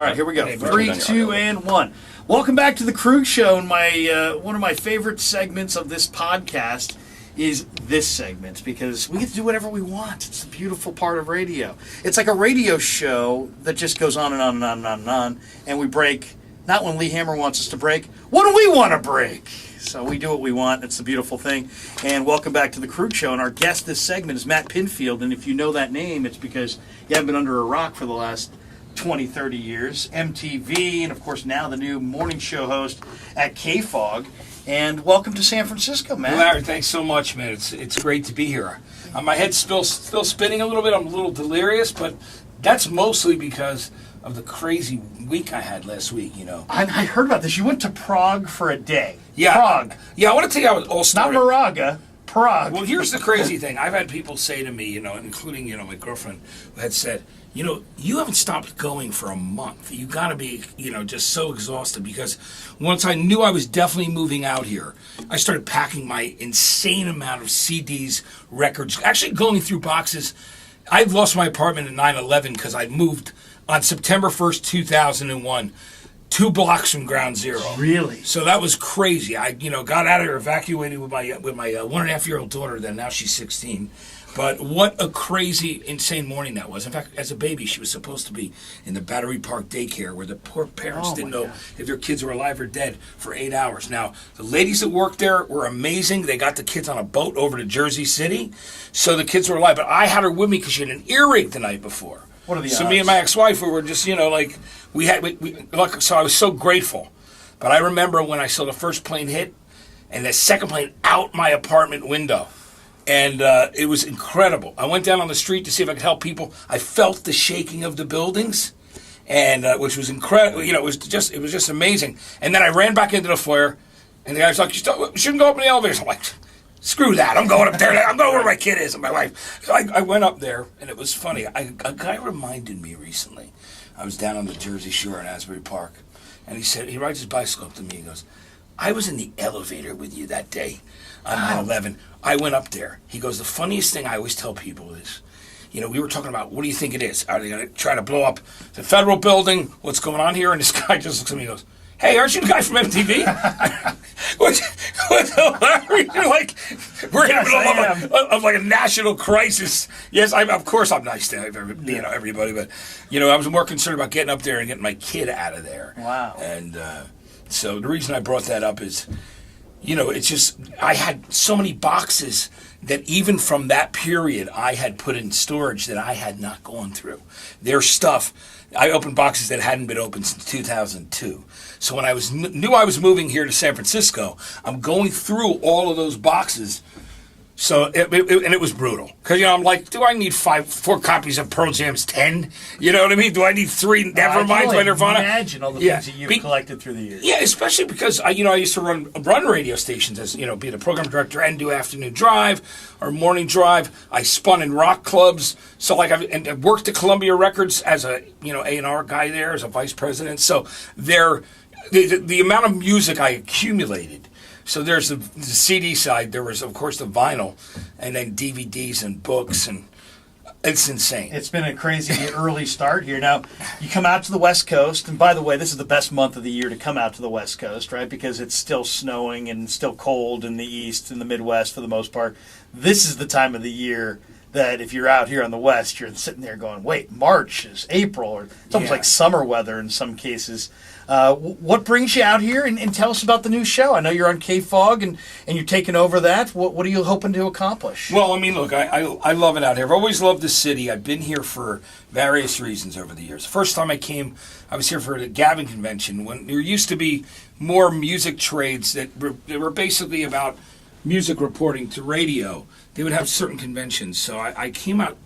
All right, here we go. 3, 2, and 1. Welcome back to the Krueg Show. And my one of my favorite segments of this podcast is this segment because we get to do whatever we want. It's the beautiful part of radio. It's like a radio show that just goes on and on and on and on and on. And we break, not when Lee Hammer wants us to break, when we want to break. So we do what we want. It's the beautiful thing. And welcome back to the Krueg Show. And our guest this segment is Matt Pinfield. And if you know that name, it's because you haven't been under a rock for the last 20, 30 years. MTV, and of course now the new morning show host at KFOG. And welcome to San Francisco, Matt. Larry, thanks so much, man. It's great to be here. My head's still spinning a little bit. I'm a little delirious, but that's mostly because of the crazy week I had last week, you know. I heard about this. You went to Prague for a day. Yeah. Prague. Yeah, I want to tell you how it all started. Not Moraga, Prague. Well, here's the crazy thing. I've had people say to me, you know, including, you know, my girlfriend, who had said, you know, you haven't stopped going for a month. You got to be, you know, just so exhausted because once I knew I was definitely moving out here, I started packing my insane amount of CDs, records, actually going through boxes. I lost my apartment in 9/11 because I moved on September 1st, 2001, 2 blocks from ground zero. Really? So that was crazy. I, you know, got out of there, evacuated with my 1.5-year-old daughter. Then now she's 16. But what a crazy, insane morning that was. In fact, as a baby, she was supposed to be in the Battery Park daycare where the poor parents didn't know if their kids were alive or dead for 8 hours. Now, the ladies that worked there were amazing. They got the kids on a boat over to Jersey City, so the kids were alive. But I had her with me because she had an earache the night before. What are the So odds? me and my ex-wife, we were just, you know, like, so I was so grateful. But I remember when I saw the first plane hit and the second plane out my apartment window. And it was incredible. I went down on the street to see if I could help people. I felt the shaking of the buildings, and which was incredible. You know, it was just amazing. And then I ran back into the foyer, and the guy was like, "You shouldn't go up in the elevators." I'm like, "Screw that! I'm going up there. I'm going where my kid is and my wife." So I went up there, and it was funny. A guy reminded me recently. I was down on the Jersey Shore in Asbury Park, and he rides his bicycle up to me. He goes, "I was in the elevator with you that day on 9/11. I went up there." He goes, "The funniest thing I always tell people is, you know, we were talking about, what do you think it is? Are they going to try to blow up the federal building? What's going on here?" And this guy just looks at me and goes, "Hey, aren't you the guy from MTV?" What's hilarious? You're like, we're in the middle of like a national crisis. Yes, of course I'm nice to everybody, but, you know, I was more concerned about getting up there and getting my kid out of there. Wow. And so the reason I brought that up is, you know, it's just, I had so many boxes that even from that period I had put in storage that I had not gone through. Their stuff, I opened boxes that hadn't been opened since 2002. So when I knew I was moving here to San Francisco, I'm going through all of those boxes. So, and it was brutal. Because, you know, I'm like, do I need 4 copies of Pearl Jam's 10? You know what I mean? Do I need 3 Neverminds by Nirvana? Imagine all the things that you've collected through the years. Yeah, especially because, I used to run radio stations as, you know, be the program director and do afternoon drive or morning drive. I spun in rock clubs. So, like, I worked at Columbia Records as a, you know, A&R guy there, as a vice president. So, the amount of music I accumulated. So there's the CD side. There was, of course, the vinyl, and then DVDs and books, and it's insane. It's been a crazy early start here. Now, you come out to the West Coast, and by the way, this is the best month of the year to come out to the West Coast, right? Because it's still snowing and still cold in the East and the Midwest for the most part. This is the time of the year that if you're out here on the West, you're sitting there going, wait, March is April, or it's almost like summer weather in some cases. What brings you out here, and tell us about the new show? I know you're on KFOG, and you're taking over that. What are you hoping to accomplish? Well, I mean, look, I love it out here. I've always loved this city. I've been here for various reasons over the years. The first time I came, I was here for the Gavin Convention, when there used to be more music trades that were basically about music reporting to radio. They would have certain conventions. So I came out,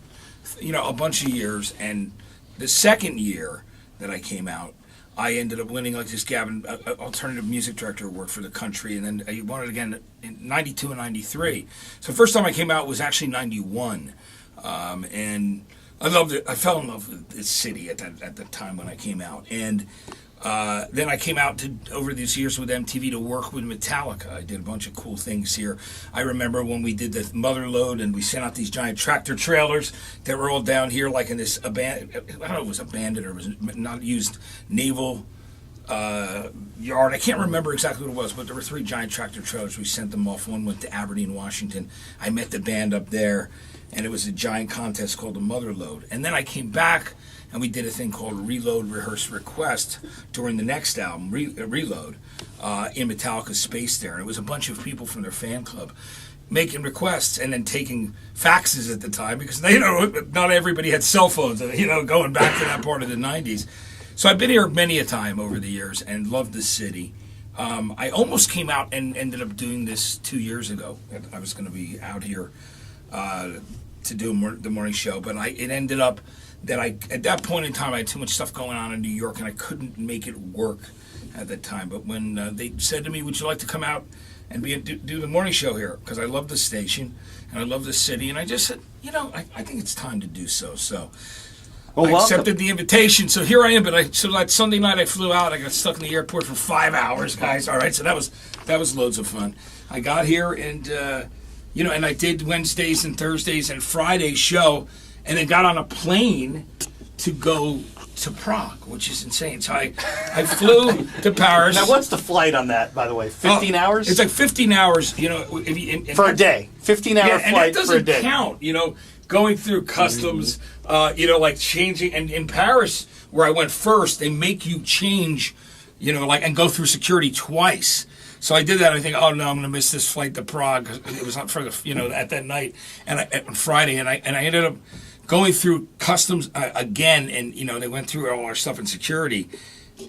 you know, a bunch of years, and the second year that I came out, I ended up winning like this Gavin Alternative Music Director Award for the country, and then I won it again in 92 and 93. So the first time I came out was actually 91. And I loved it. I fell in love with this city at the time when I came out. And Then I came out over these years with MTV to work with Metallica. I did a bunch of cool things here. I remember when we did the Mother Lode and we sent out these giant tractor trailers that were all down here like in this, I don't know if it was abandoned or it was not used naval yard. I can't remember exactly what it was, but there were 3 giant tractor trailers. We sent them off. One went to Aberdeen, Washington. I met the band up there, and it was a giant contest called the Mother Lode. And then I came back, and we did a thing called Reload, Rehearse, Request during the next album, Reload, in Metallica's space there. And it was a bunch of people from their fan club making requests and then taking faxes at the time because not everybody had cell phones, going back to that part of the 90s. So I've been here many a time over the years and loved the city. I almost came out and ended up doing this 2 years ago. I was going to be out here to do the morning show, but it ended up that at that point in time, I had too much stuff going on in New York, and I couldn't make it work at that time. But when they said to me, would you like to come out and do the morning show here? Because I love the station, and I love the city, and I just said, I think it's time to do so. So I accepted the invitation, so here I am. But so that Sunday night I flew out. I got stuck in the airport for 5 hours, guys. All right, so that was loads of fun. I got here, and and I did Wednesdays and Thursdays and Friday's show, and then got on a plane to go to Prague, which is insane. So I flew to Paris. Now, what's the flight on that, by the way? 15 hours? It's like 15 hours, for a day. 15-hour flight for a day. And that doesn't count, going through customs, like changing. And in Paris, where I went first, they make you change, and go through security twice. So I did that. I think, oh no, I'm going to miss this flight to Prague. It was not for at that night and on Friday, and I ended up going through customs again, and they went through all our stuff in security,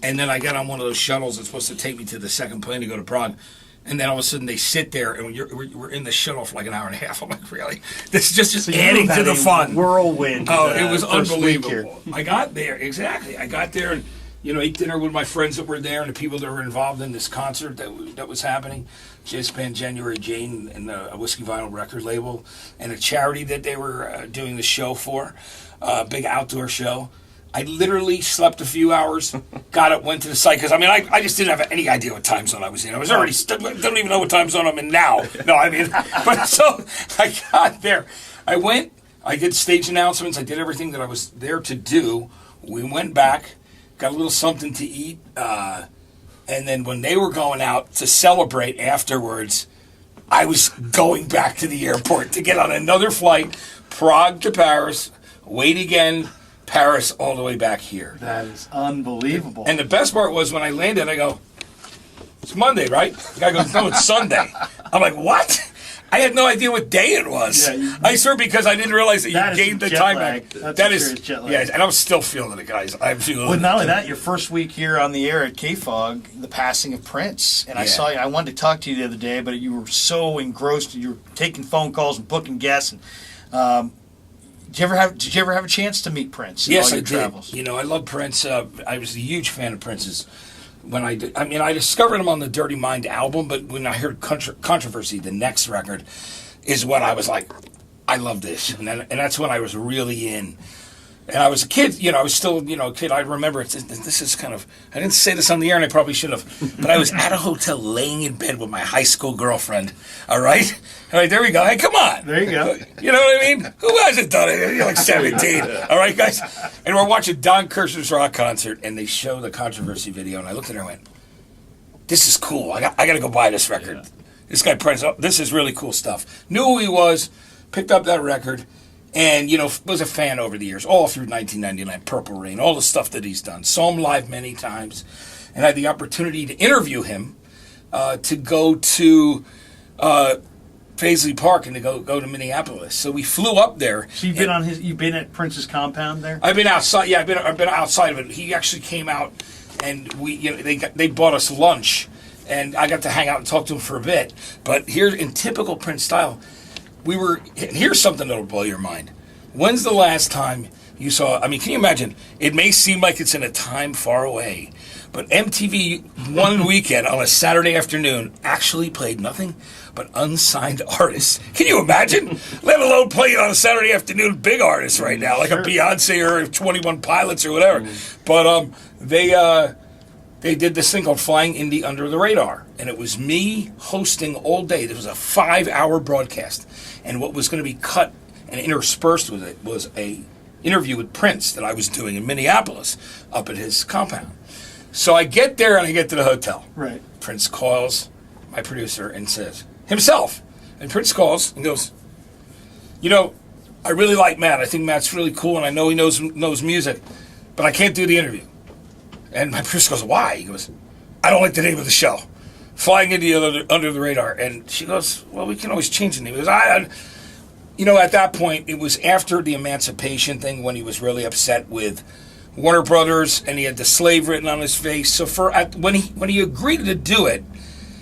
and then I got on one of those shuttles that's supposed to take me to the second plane to go to Prague. And then all of a sudden they sit there, and we're in the shuttle for like an hour and a half. I'm like, really? This is just adding to the fun. Whirlwind. Oh, it was unbelievable. I got there, exactly. I got there and, ate dinner with my friends that were there and the people that were involved in this concert that was happening. Jazz band January Jane and a Whiskey Vinyl record label and a charity that they were doing the show for, a big outdoor show. I literally slept a few hours, got up, went to the site, because, I just didn't have any idea what time zone I was in. I was already, don't even know what time zone I'm in now. But so I got there. I went, I did stage announcements, I did everything that I was there to do. We went back, got a little something to eat, and then when they were going out to celebrate afterwards, I was going back to the airport to get on another flight, Prague to Paris, wait again, Paris all the way back here. That is unbelievable. And the best part was when I landed, I go, it's Monday, right? The guy goes, no, it's Sunday. I'm like, what? I had no idea what day it was. Yeah, I swear, because I didn't realize that you gave the time back. That is jet lag. Yeah, and I'm still feeling it, guys. I'm feeling it. Well, not only that, your first week here on the air at KFOG, the passing of Prince. And I saw you. I wanted to talk to you the other day, but you were so engrossed. You were taking phone calls and booking guests. And, did you ever have a chance to meet Prince? Yes, I did. I love Prince. I was a huge fan of Prince's. When I discovered him on the Dirty Mind album, but when I heard Controversy, the next record, is when I was like, I love this, and that's when I was really in. And I was a kid, I was still, a kid. I remember this is kind of, I didn't say this on the air, and I probably should have, but I was at a hotel laying in bed with my high school girlfriend, all right? All right, there we go. Hey, come on. There you go. You know what I mean? Who hasn't done it? You're like 17. All right, guys? And we're watching Don Kirshner's rock concert, and they show the Controversy video, and I looked at her and went, this is cool. I got to go buy this record. Yeah. This guy, Prince, this is really cool stuff. Knew who he was, picked up that record, and, was a fan over the years, all through 1999, Purple Rain, all the stuff that he's done. Saw him live many times, and had the opportunity to interview him, to go to Paisley Park and to go to Minneapolis. So we flew up there. So you've been at Prince's compound there? I've been outside. Yeah, I've been outside of it. He actually came out, and they bought us lunch, and I got to hang out and talk to him for a bit. But here, in typical Prince style, here's something that'll blow your mind. When's the last time you saw, can you imagine? It may seem like it's in a time far away, but MTV one weekend on a Saturday afternoon actually played nothing but unsigned artists. Can you imagine? Let alone playing on a Saturday afternoon big artists right now, like a Beyonce or 21 Pilots or whatever. But they did this thing called Flying Indie Under the Radar, and it was me hosting all day. It was a 5-hour broadcast, and what was going to be cut and interspersed with it was a interview with Prince that I was doing in Minneapolis up at his compound. So I get there and I get to the hotel. Right. Prince calls my producer and says, himself, and Prince calls and goes, you know, I really like Matt. I think Matt's really cool, and I know he knows music, but I can't do the interview. And my producer goes, why? He goes, I don't like the name of the show, Flying Under the Radar. And she goes, well, we can always change the name. He goes, you know, at that point, it was after the emancipation thing when he was really upset with Warner Brothers, and he had the slave written on his face. So when he agreed to do it,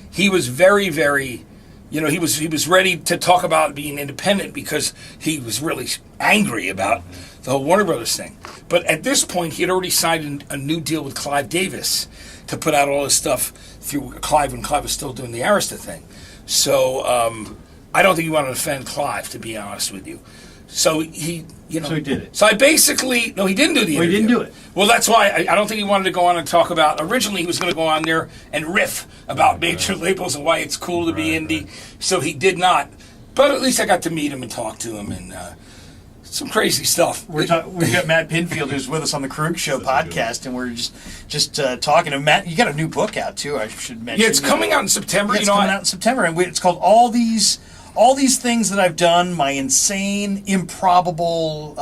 he was very, very, you know, he was ready to talk about being independent because he was really angry about the whole Warner Brothers thing. But at this point, he had already signed a new deal with Clive Davis to put out all his stuff through Clive when Clive was still doing the Arista thing. So I don't think he wanted to offend Clive, to be honest with you. So he, you know. So he did it. So I basically, no, he didn't do the interview. Well, he didn't do it. Well, that's why I don't think he wanted to go on and talk about. Originally, he was going to go on there and riff about major labels and why it's cool to be indie. So he did not. But at least I got to meet him and talk to him and some crazy stuff. We've got Matt Pinfield, who's with us on the Krueg Show podcast, and we're just talking to Matt. You got a new book out too. I should mention. Yeah, it's coming out in September. Yeah, it's coming out in September, and it's called All These Things That I've Done, My Insane, Improbable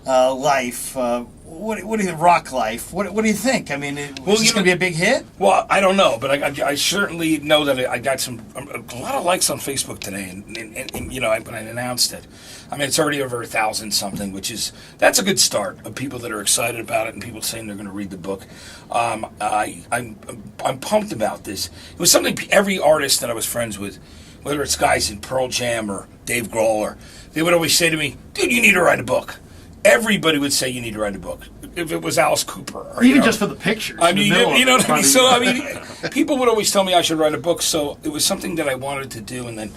Life. What do you rock life? What do you think? I mean, is this going to be a big hit? Well, I don't know, but I certainly know that I got a lot of likes on Facebook today, and you know, when I announced it. I mean, it's already over 1,000 something, that's a good start of people that are excited about it and people saying they're going to read the book. I'm pumped about this. It was something every artist that I was friends with, whether it's guys in Pearl Jam or Dave Grohl, they would always say to me, dude, you need to write a book. Everybody would say you need to write a book. If it was Alice Cooper. Or, even just for the pictures. I mean, you know what I mean? So, I mean, people would always tell me I should write a book, so it was something that I wanted to do, and then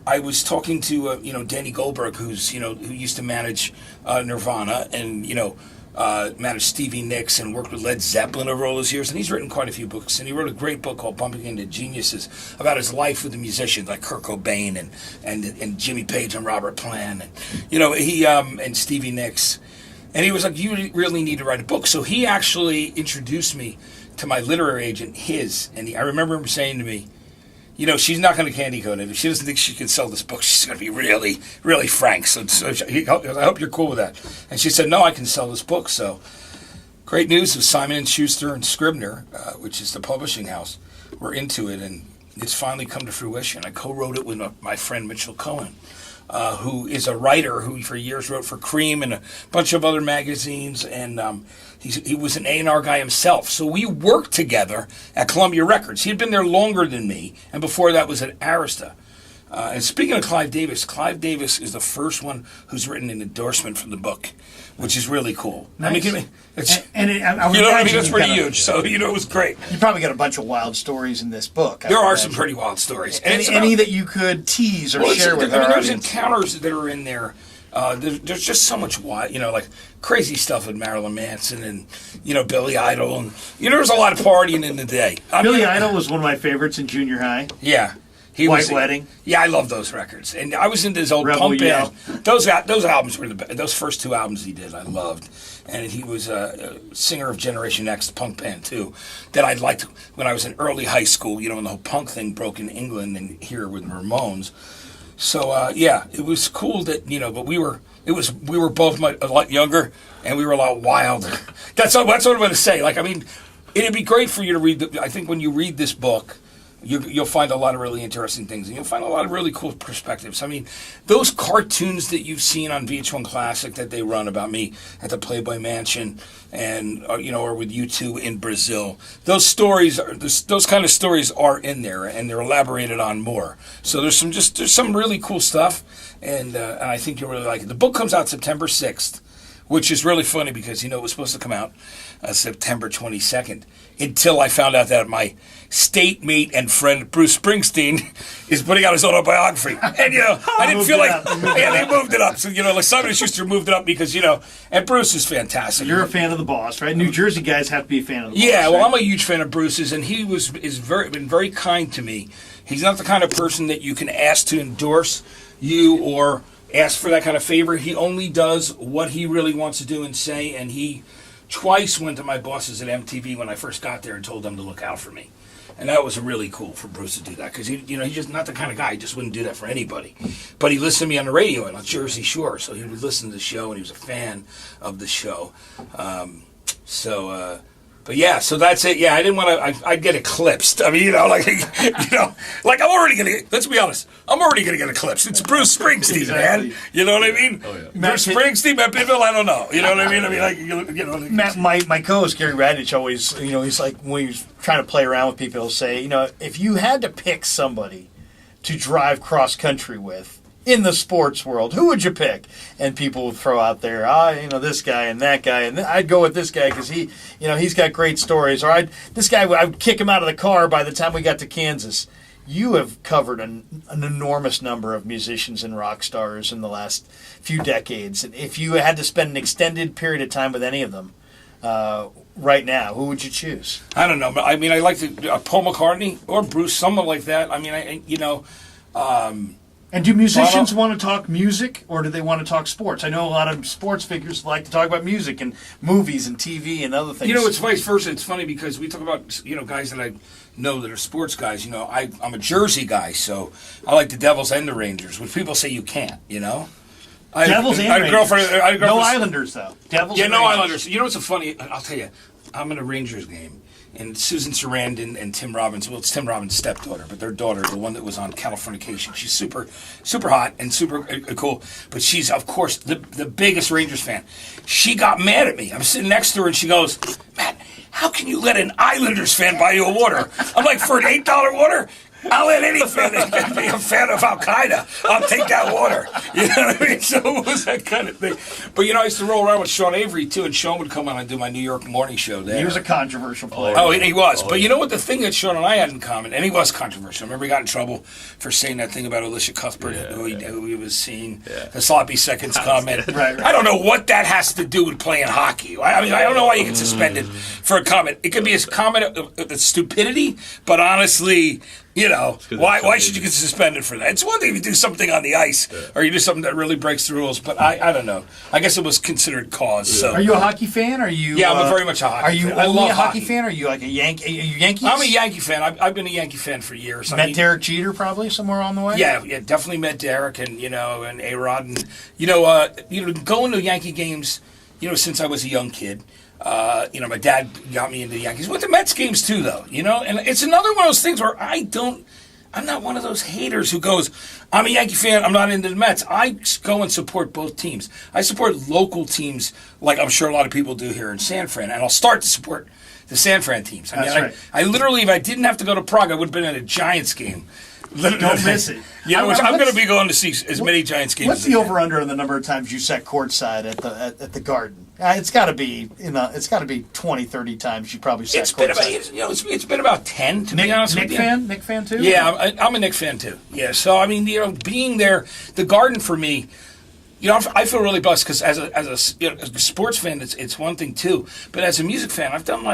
I was talking to, Danny Goldberg, who used to manage Nirvana and, managed Stevie Nicks and worked with Led Zeppelin over all those years. And he's written quite a few books. And he wrote a great book called Bumping Into Geniuses about his life with the musicians like Kurt Cobain and Jimmy Page and Robert Plant. And, he and Stevie Nicks. And he was like, you really need to write a book. So he actually introduced me to my literary agent, I remember him saying to me, she's not going to candy coat it. If she doesn't think she can sell this book, she's going to be really, really frank. So I hope you're cool with that. And she said, no, I can sell this book. So great news with Simon & Schuster and Scribner, which is the publishing house. We're into it, and it's finally come to fruition. I co-wrote it with my friend Mitchell Cohen, who is a writer who for years wrote for Cream and a bunch of other magazines, and he was an A&R guy himself. So we worked together at Columbia Records. He had been there longer than me, and before that was at Arista. And speaking of Clive Davis is the first one who's written an endorsement for the book, which is really cool. Nice. I mean, I mean, that's pretty huge. So, it was great. You probably got a bunch of wild stories in this book. There are some pretty wild stories. Any that you could tease or share with our there's audience? encounters that are in there. There's just so much wild, like crazy stuff with Marilyn Manson and, Billy Idol. And, there's a lot of partying in the day. Billy Idol was one of my favorites in junior high. Yeah. White Wedding. Yeah, I love those records. And I was into his old Rebel punk Yell. band. Those albums were the best. Those first two albums he did, I loved. And he was a singer of Generation X punk band, too, that I liked when I was in early high school, when the whole punk thing broke in England and here with the Ramones. So, it was cool that, but we were both a lot younger and we were a lot wilder. That's what I'm going to say. It'd be great for you to read. I think when you read this book, you'll find a lot of really interesting things, and you'll find a lot of really cool perspectives. I mean, those cartoons that you've seen on VH1 Classic that they run about me at the Playboy Mansion, and or with U2 in Brazil, those kind of stories are in there, and they're elaborated on more. So there's some really cool stuff, and I think you'll really like it. The book comes out September 6th. which is really funny because, it was supposed to come out September 22nd, until I found out that my state mate and friend Bruce Springsteen is putting out his autobiography. And, I didn't feel like, they moved it up. So, like Simon & Schuster moved it up because, and Bruce is fantastic. You're a fan of the boss, right? New Jersey guys have to be a fan of the boss. Yeah, well, right? I'm a huge fan of Bruce's, and he been very kind to me. He's not the kind of person that you can ask to endorse you or ask for that kind of favor. He only does what he really wants to do and say, and he twice went to my bosses at MTV when I first got there and told them to look out for me. And that was really cool for Bruce to do that because he's just not the kind of guy. He just wouldn't do that for anybody. But he listened to me on the radio on Jersey Shore, so he would listen to the show, and he was a fan of the show. But yeah, so that's it. Yeah, I didn't want to. I'd get eclipsed. I mean, like I'm already gonna. Let's be honest. I'm already gonna get eclipsed. It's Bruce Springsteen, Exactly. man. You know what I mean? Oh, yeah. Bruce Springsteen, Matt Pinfield. I don't know. You know what I mean? I mean, Matt, my co-host Gary Radich always, he's like when he's trying to play around with people, he'll say, if you had to pick somebody to drive cross country with in the sports world, who would you pick? And people would throw out there, this guy and that guy, and I'd go with this guy because he's got great stories. Or this guy, I would kick him out of the car by the time we got to Kansas. You have covered an enormous number of musicians and rock stars in the last few decades. And if you had to spend an extended period of time with any of them right now, who would you choose? I don't know. I mean, I like Paul McCartney or Bruce, someone like that. I mean, And do musicians want to talk music, or do they want to talk sports? I know a lot of sports figures like to talk about music and movies and TV and other things. It's vice versa. It's funny because we talk about, guys that I know that are sports guys. I'm a Jersey guy, so I like the Devils and the Rangers, which people say you can't, Devils and Rangers. No Islanders, though. Devils and no Rangers. Islanders. What's so funny? I'll tell you, I'm in a Rangers game. And Susan Sarandon and Tim Robbins, well, it's Tim Robbins' stepdaughter, but their daughter, the one that was on Californication, she's super, super hot and super cool. But she's, of course, the biggest Rangers fan. She got mad at me. I'm sitting next to her, and she goes, "Matt, how can you let an Islanders fan buy you a water?" I'm like, "For an $8 water? I'll let any fan that be a fan of Al Qaeda. I'll take that water." You know what I mean? So it was that kind of thing. But I used to roll around with Sean Avery too, and Sean would come on and do my New York morning show there. He was a controversial player. Oh, he was. But you know what? The thing that Sean and I had in common, and he was controversial. I remember he got in trouble for saying that thing about Alicia Cuthbert, who he was seeing the sloppy seconds comment. Right. I don't know what that has to do with playing hockey. I mean, I don't know why you get suspended for a comment. It could be a comment of stupidity, but honestly, why should you get suspended for that? It's one thing if you do something on the ice or you do something that really breaks the rules, but I don't know. I guess it was considered cause. So. Are you a hockey fan? Yeah, I'm very much a hockey fan. Are you only a hockey fan? Or are you like a Yankees? I'm a Yankee fan. I've been a Yankee fan for years. Met Derek Jeter probably somewhere on the way? Yeah, definitely met Derek and and A-Rod and going to Yankee games, since I was a young kid. My dad got me into the Yankees. Went to Mets games too, though. And it's another one of those things where I'm not one of those haters who goes, "I'm a Yankee fan, I'm not into the Mets." I go and support both teams. I support local teams, like I'm sure a lot of people do here in San Fran, and I'll start to support the San Fran teams. That's right. I literally, if I didn't have to go to Prague, I would have been at a Giants game. Don't miss it. I'm going to be going to see as many Giants games. What's the over/under on the number of times you sat courtside at the Garden? It's got to be it's got to be 20, 30 times you probably sat courtside. It's been about 10 to be honest with you. Nick fan too? Yeah, I'm a Nick fan too. Yeah, so I mean, being there, the Garden for me, I feel really blessed because as a sports fan, it's one thing too, but as a music fan, I've done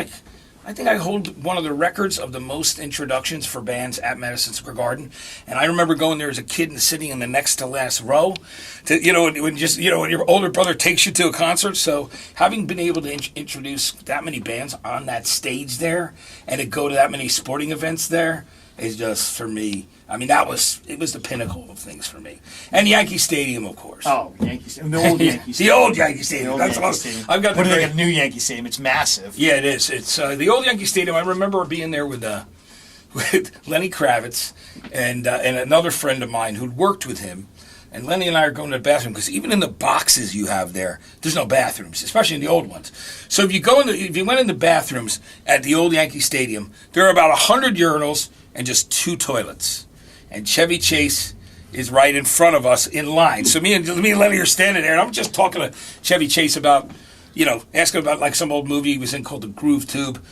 I think I hold one of the records of the most introductions for bands at Madison Square Garden, and I remember going there as a kid and sitting in the next to last row, when your older brother takes you to a concert. So having been able to introduce that many bands on that stage there, and to go to that many sporting events there, is just for me. I mean, it was the pinnacle of things for me. And Yankee Stadium, of course. Oh, Yankee Stadium. The old Yankee Stadium. The old Yankee Stadium. I've got what do they got? A new Yankee Stadium. It's massive. Yeah, it is. It's the old Yankee Stadium. I remember being there with Lenny Kravitz and another friend of mine who'd worked with him. And Lenny and I are going to the bathroom because even in the boxes you have there's no bathrooms, especially in the old ones. So if you went in the bathrooms at the old Yankee Stadium, there are about 100 urinals and just 2 toilets. And Chevy Chase, is right in front of us in line. So me and Lenny are standing there, and I'm just talking to Chevy Chase about, asking about like some old movie he was in called The Groove Tube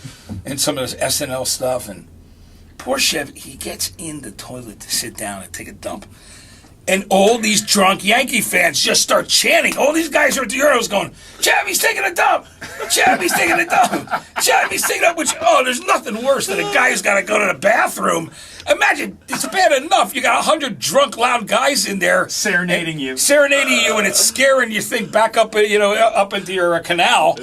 and some of this SNL stuff. And poor Chevy, he gets in the toilet to sit down and take a dump. And all these drunk Yankee fans just start chanting. All these guys are at the urinals going, Chevy's taking a dump! Chevy's taking a dump! Chevy's taking a dump! There's nothing worse than a guy who's got to go to the bathroom. Imagine, it's bad enough. You got 100 drunk, loud guys in there. Serenading you, and it's scaring you think back up, up into your canal.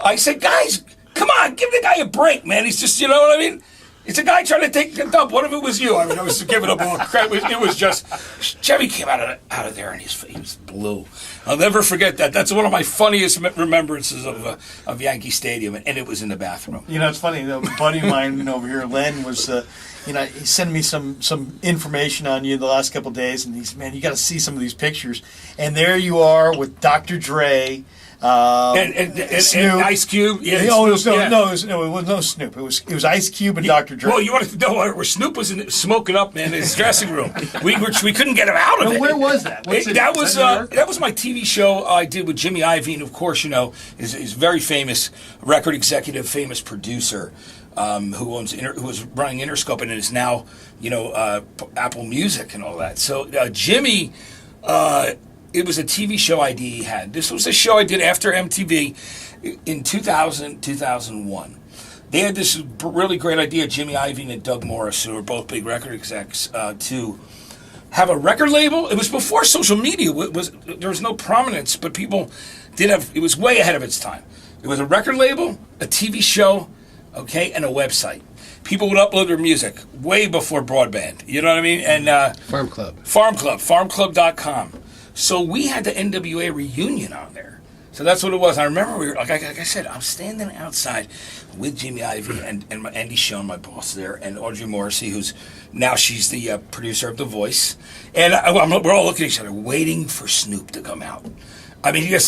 I said, guys, come on, give the guy a break, man. He's just, you know what I mean? It's a guy trying to take a dump. What if it was you? I was giving up all credit. It was just Chevy came out of there and he was blue. I'll never forget that. That's one of my funniest remembrances of Yankee Stadium, and it was in the bathroom. It's funny. A buddy of mine over here, Len, was he sent me some information on you the last couple of days, and he's, man, you got to see some of these pictures. And there you are with Dr. Dre. And Ice Cube. Yeah, it was no Snoop. It was Ice Cube and Dr. Dre. Well, you wanted to know where Snoop was smoking up, man, in his dressing room. We couldn't get him out of it. Where was that? That was my TV show I did with Jimmy Iovine, of course, is very famous record executive, famous producer, who was running Interscope and is now, Apple Music and all that. So Jimmy. It was a TV show idea he had. This was a show I did after MTV in 2001. They had this really great idea, Jimmy Iovine and Doug Morris, who were both big record execs, to have a record label. It was before social media. There was no prominence, but people did have, it was way ahead of its time. It was a record label, a TV show, okay, and a website. People would upload their music way before broadband. You know what I mean? And Farmclub.com. So we had the NWA reunion on there. So that's what it was. I remember we were, like I said, I'm standing outside with Jimmy Iovine and Andy Schoen, my boss there, and Audrey Morrissey, she's the producer of The Voice. And we're all looking at each other, waiting for Snoop to come out. I mean, he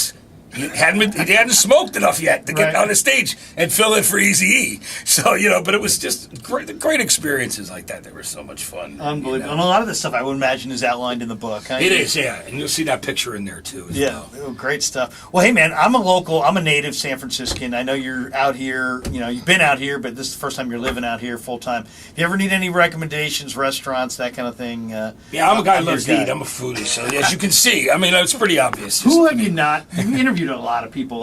hadn't smoked enough yet to get on the stage and fill in for Eazy-E. So, but it was just great experiences like that. They were so much fun. Unbelievable. And a lot of this stuff, I would imagine, is outlined in the book. Huh? It is, yeah. And you'll see that picture in there, too. Well. Great stuff. Well, hey, man, I'm a native San Franciscan. I know you're out here, you've been out here, but this is the first time you're living out here full time. If you ever need any recommendations, restaurants, that kind of thing. I'm a guy who loves to eat. I'm a foodie. So, as you can see, I mean, it's pretty obvious. Who have you not? You've interviewed a lot of people, a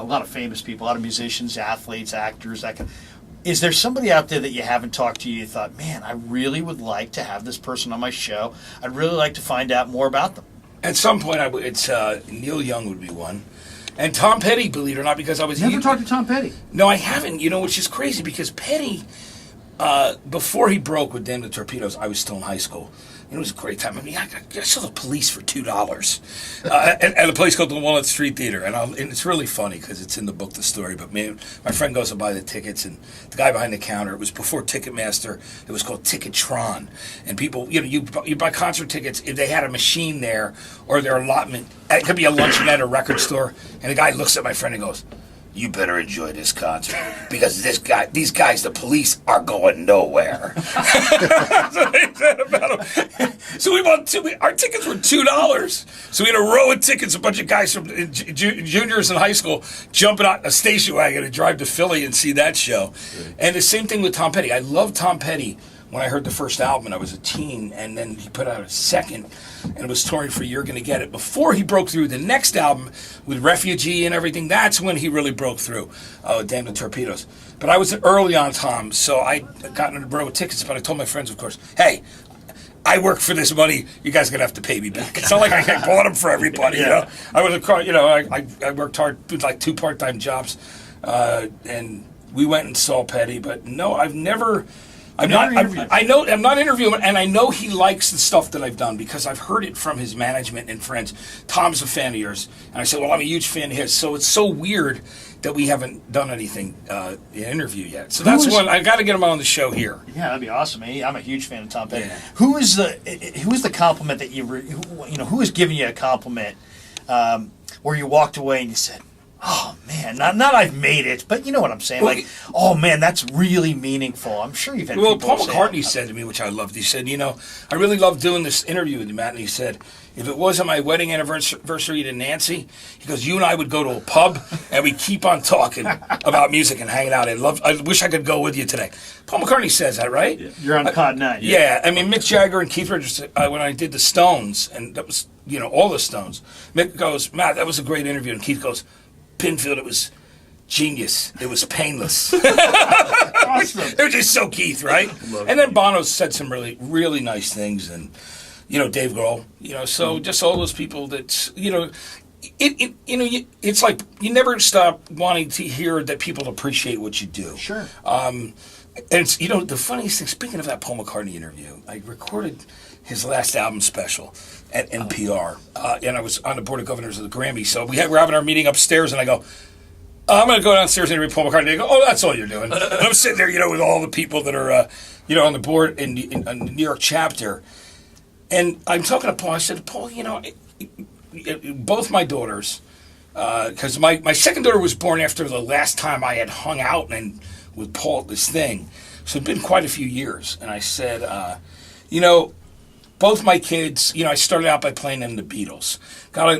lot of famous people, a lot of musicians, athletes, actors. Is there somebody out there that you haven't talked to? You thought, man, I really would like to have this person on my show. I'd really like to find out more about them. At some point, it's Neil Young would be one, and Tom Petty, believe it or not, because I was never talked to Tom Petty. No, I haven't. Which is crazy because Petty, before he broke with Damn the Torpedoes, I was still in high school. It was a great time. I mean, I saw The Police for $2 at a place called the Walnut Street Theater. And it's really funny because it's in the book, the story. But my friend goes to buy the tickets, and the guy behind the counter, it was before Ticketmaster, it was called Ticketron. And people, you buy concert tickets, if they had a machine there or their allotment, it could be a luncheonette or record store. And the guy looks at my friend and goes, "You better enjoy this concert because these guys, the Police, are going nowhere." So they said about him. So we bought our tickets were $2. So we had a row of tickets, a bunch of guys from juniors in high school jumping out a station wagon and drive to Philly and see that show. And the same thing with Tom Petty. I love Tom Petty. When I heard the first album, and I was a teen, and then he put out a second, and it was touring for You're Gonna Get It. Before he broke through the next album with Refugee and everything, that's when he really broke through, Damn the Torpedoes. But I was early on Tom, so I got in a row of tickets, but I told my friends, of course, hey, I work for this money. You guys are gonna have to pay me back. It's not like I bought them for everybody. I worked hard, did like 2 part-time jobs, and we went and saw Petty. But no, I'm not interviewing him, and I know he likes the stuff that I've done because I've heard it from his management and friends. Tom's a fan of yours, and I said, well, I'm a huge fan of his. So it's so weird that we haven't done anything in interview yet. So that's one I got to get him on the show here. Yeah, that'd be awesome. I'm a huge fan of Tom Petty. Yeah. Who is the compliment that who is giving you a compliment where you walked away and you said, oh man, not I've made it, but you know what I'm saying. Well, like, oh man, that's really meaniful. I'm sure you've had Well, people Paul say McCartney that. said to me, which I loved, he said, I really love doing this interview with you, Matt. And he said, if it wasn't my wedding anniversary to Nancy, he goes, you and I would go to a pub and we'd keep on talking about music and hanging out. I wish I could go with you today. Paul McCartney says that, right? Yeah. You're on Pod 9. Yeah, I mean, Mick Jagger and Keith Richards, when I did the Stones, and that was, all the Stones, Mick goes, Matt, that was a great interview. And Keith goes, Pinfield, it was genius. It was painless. Awesome. It was just so Keith, right? And then Bono said some really, really nice things, and Dave Grohl, so just all those people that it's like you never stop wanting to hear that people appreciate what you do. Sure. And it's the funniest thing. Speaking of that Paul McCartney interview, I recorded his last album special at NPR, and I was on the board of governors of the Grammy. So we're having our meeting upstairs, and I go, I'm going to go downstairs and interview Paul McCartney. They go, oh, that's all you're doing. And I'm sitting there, with all the people that are, on the board in the New York chapter. And I'm talking to Paul. I said, Paul, both my daughters, because my second daughter was born after the last time I had hung out with Paul at this thing. So it'd been quite a few years. And I said, both my kids, I started out by playing them the Beatles.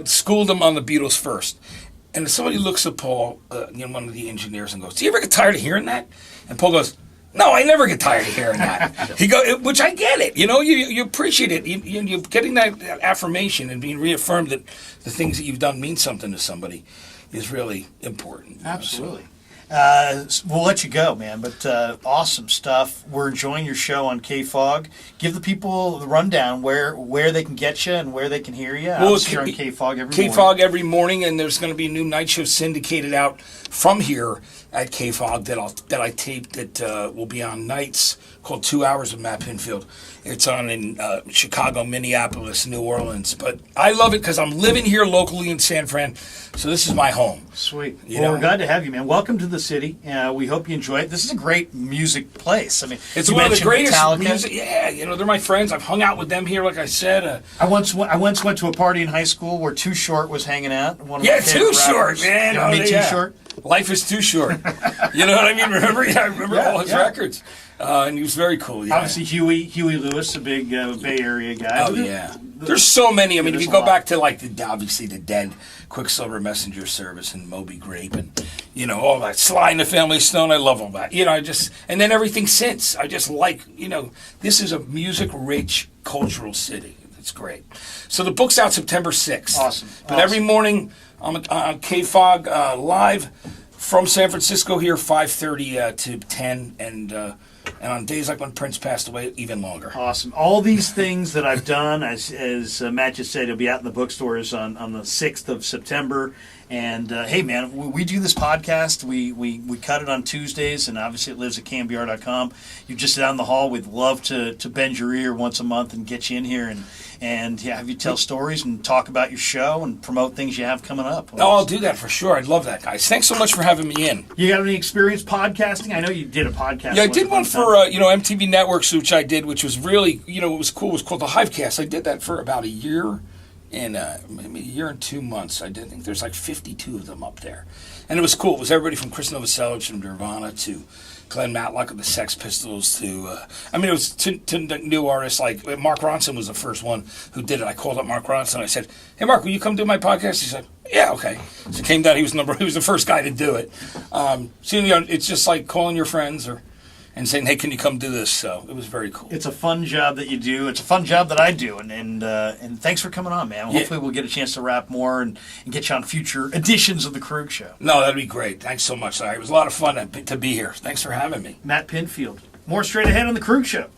Schooled them on the Beatles first. And somebody looks at Paul, one of the engineers, and goes, do you ever get tired of hearing that? And Paul goes, no, I never get tired of hearing that. He goes, which I get it. You appreciate it. You're getting that affirmation and being reaffirmed that the things that you've done mean something to somebody is really important. Absolutely. We'll let you go, man, but awesome stuff. We're enjoying your show on KFOG. Give the people the rundown where they can get you and where they can hear you. Well, it's here on KFOG every morning. KFOG every morning, and there's going to be a new night show syndicated out from here at KFOG that I taped that will be on nights called 2 Hours with Matt Pinfield. It's on in Chicago, Minneapolis, New Orleans. But I love it because I'm living here locally in San Fran, so this is my home. Sweet. We're glad to have you, man. Welcome to the city. We hope you enjoy it. This is a great music place. I mean, it's one of the greatest music. Yeah, they're my friends. I've hung out with them here, like I said. I once went to a party in high school where Too Short was hanging out. Too Short, man. Too Short. Life is too short. You know what I mean? Remember? Yeah, I remember all his records. And he was very cool. Yeah. Obviously, Huey Lewis, a big Bay Area guy. Oh, yeah. There's so many. I mean, if you go back to, obviously, the Dead, Quicksilver Messenger Service, and Moby Grape, and, all that. Sly and the Family Stone, I love all that. And then everything since. I just this is a music-rich cultural city. It's great. So the book's out September 6th. Awesome. But every morning, I'm on KFOG live from San Francisco here, 5:30 to 10, and on days like when Prince passed away, even longer. Awesome. All these things that I've done, as Matt just said, it'll be out in the bookstores on the 6th of September. And, hey, man, we do this podcast. We cut it on Tuesdays, and obviously it lives at KNBR.com. You're just down the hall. We'd love to bend your ear once a month and get you in here and have you tell stories and talk about your show and promote things you have coming up. I'll do that for sure. I'd love that, guys. Thanks so much for having me in. You got any experience podcasting? I know you did a podcast. Yeah, I did one for MTV Networks, which I did, which was really, it was cool. It was called The Hivecast. I did that for about a year. In maybe a year and 2 months. I think there's 52 of them up there. And it was cool. It was everybody from Chris Novoselic from Nirvana to Glenn Matlock of the Sex Pistols to, it was to new artists like Mark Ronson was the first one who did it. I called up Mark Ronson. I said, hey, Mark, will you come do my podcast? He said, yeah, okay. So it came down. He was the first guy to do it. It's just like calling your friends and saying, hey, can you come do this? So it was very cool. It's a fun job that you do. It's a fun job that I do. And thanks for coming on, man. Hopefully we'll get a chance to rap more and get you on future editions of the Krueg Show. No, that'd be great. Thanks so much. It was a lot of fun to be here. Thanks for having me. Matt Pinfield. More straight ahead on the Krueg Show.